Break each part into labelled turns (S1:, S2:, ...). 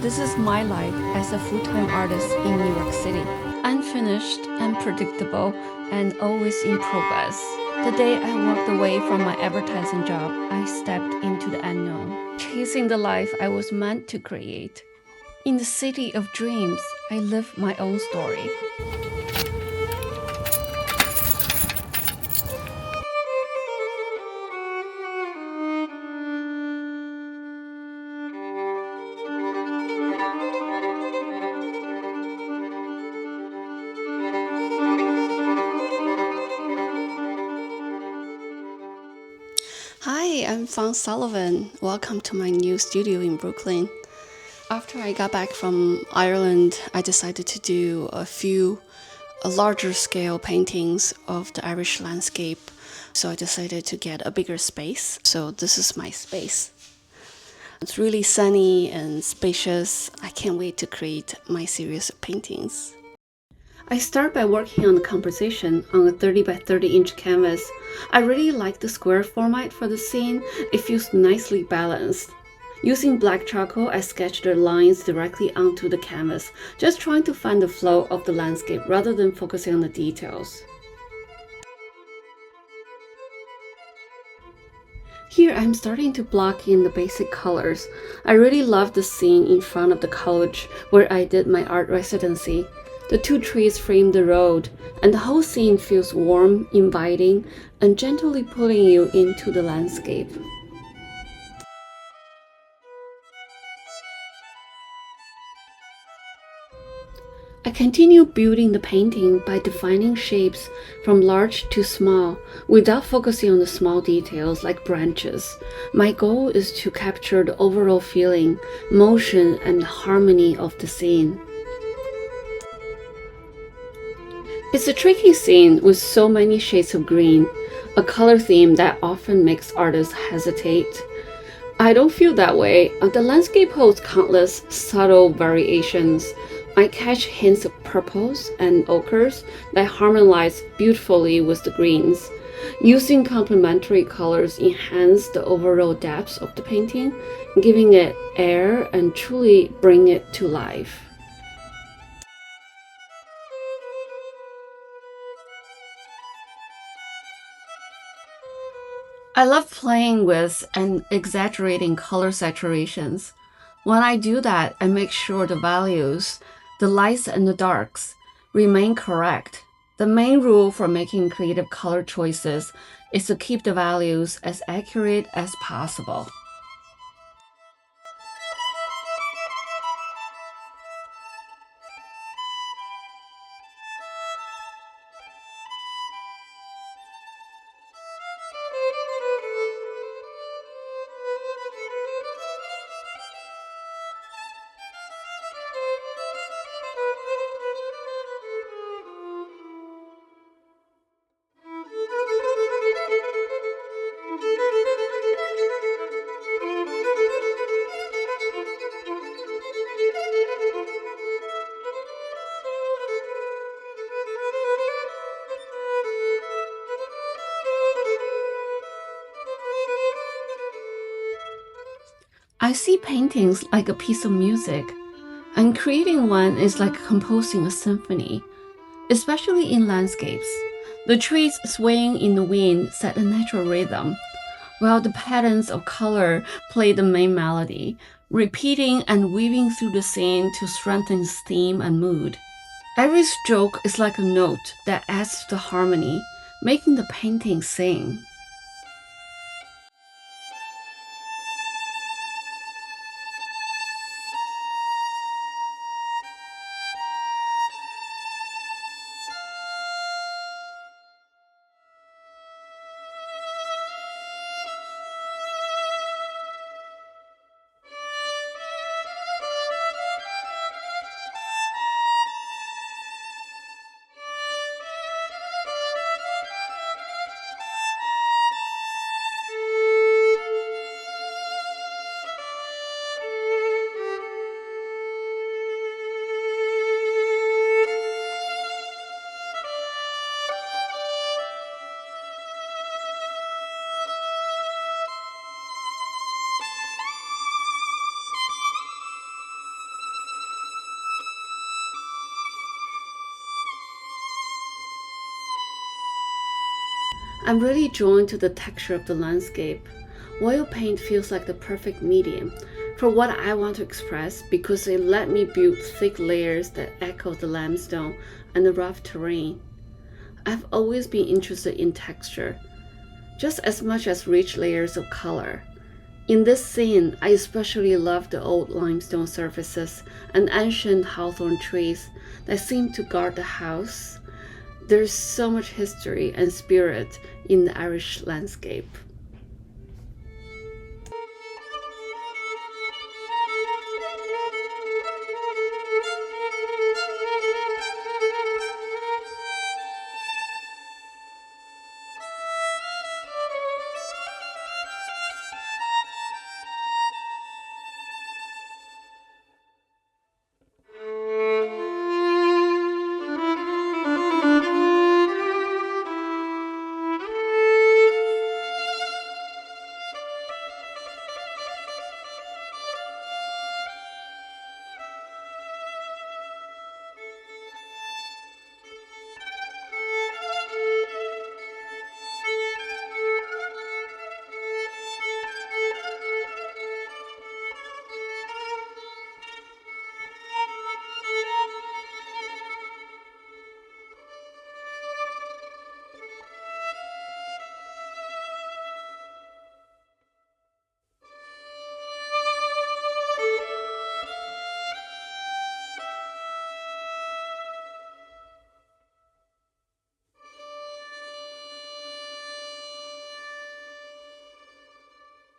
S1: This is my life as a full-time artist in New York City. Unfinished, unpredictable, and always in progress. The day I walked away from my advertising job, I stepped into the unknown, chasing the life I was meant to create. In the city of dreams, I live my own story. Hi, I'm Fawn Sullivan. Welcome to my new studio in Brooklyn. After I got back from Ireland, I decided to do a few larger scale paintings of the Irish landscape. So I decided to get a bigger space. So this is my space. It's really sunny and spacious. I can't wait to create my series of paintings. I start by working on the composition on a 30 by 30 inch canvas. I really like the square format for the scene. It feels nicely balanced. Using black charcoal, I sketched the lines directly onto the canvas, just trying to find the flow of the landscape rather than focusing on the details. Here I'm starting to block in the basic colors. I really love the scene in front of the college where I did my art residency. The two trees frame the road, and the whole scene feels warm, inviting, and gently pulling you into the landscape. I continue building the painting by defining shapes from large to small without focusing on the small details like branches. My goal is to capture the overall feeling, motion, and harmony of the scene. It's a tricky scene with so many shades of green, a color theme that often makes artists hesitate. I don't feel that way. The landscape holds countless subtle variations. I catch hints of purples and ochres that harmonize beautifully with the greens. Using complementary colors enhance the overall depth of the painting, giving it air and truly bring it to life. I love playing with and exaggerating color saturations. When I do that, I make sure the values, the lights and the darks, remain correct. The main rule for making creative color choices is to keep the values as accurate as possible. I see paintings like a piece of music, and creating one is like composing a symphony, especially in landscapes. The trees swaying in the wind set a natural rhythm, while the patterns of color play the main melody, repeating and weaving through the scene to strengthen its theme and mood. Every stroke is like a note that adds to the harmony, making the painting sing. I'm really drawn to the texture of the landscape. Oil paint feels like the perfect medium for what I want to express because it let me build thick layers that echo the limestone and the rough terrain. I've always been interested in texture, just as much as rich layers of color. In this scene, I especially love the old limestone surfaces and ancient hawthorn trees that seem to guard the house. There's so much history and spirit in the Irish landscape.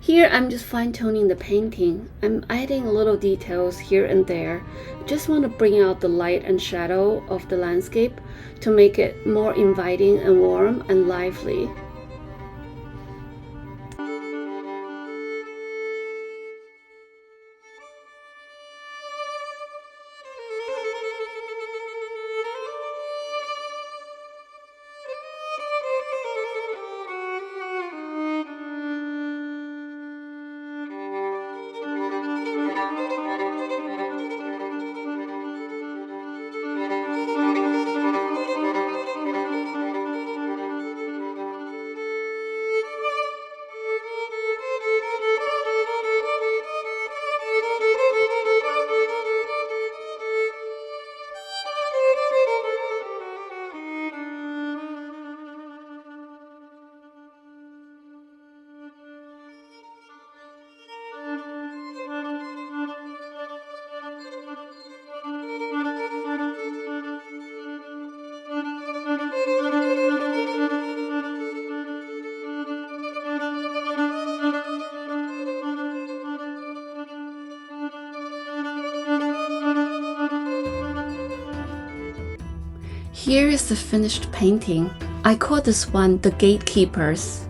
S1: Here I'm just fine-tuning the painting. I'm adding little details here and there. I just want to bring out the light and shadow of the landscape to make it more inviting and warm and lively. Here is the finished painting. I call this one The Gatekeepers.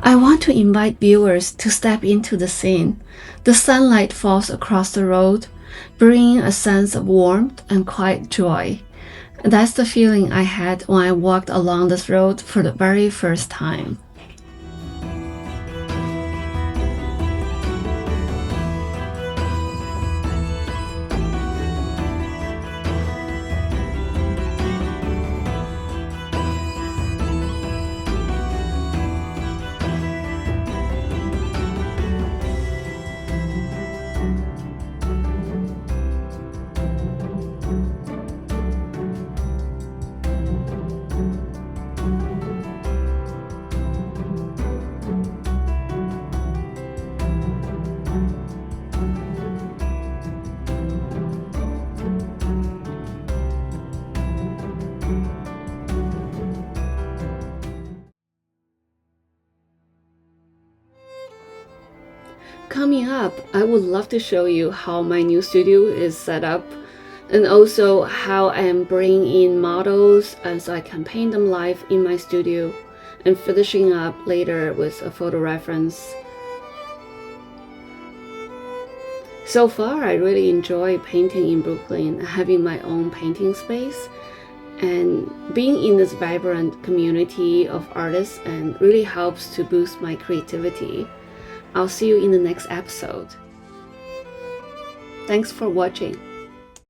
S1: I want to invite viewers to step into the scene. The sunlight falls across the road, bringing a sense of warmth and quiet joy. That's the feeling I had when I walked along this road for the very first time. Coming up, I would love to show you how my new studio is set up and also how I am bringing in models and so I can paint them live in my studio and finishing up later with a photo reference. So far, I really enjoy painting in Brooklyn, having my own painting space. And being in this vibrant community of artists and really helps to boost my creativity. I'll see you in the next episode. Thanks for watching.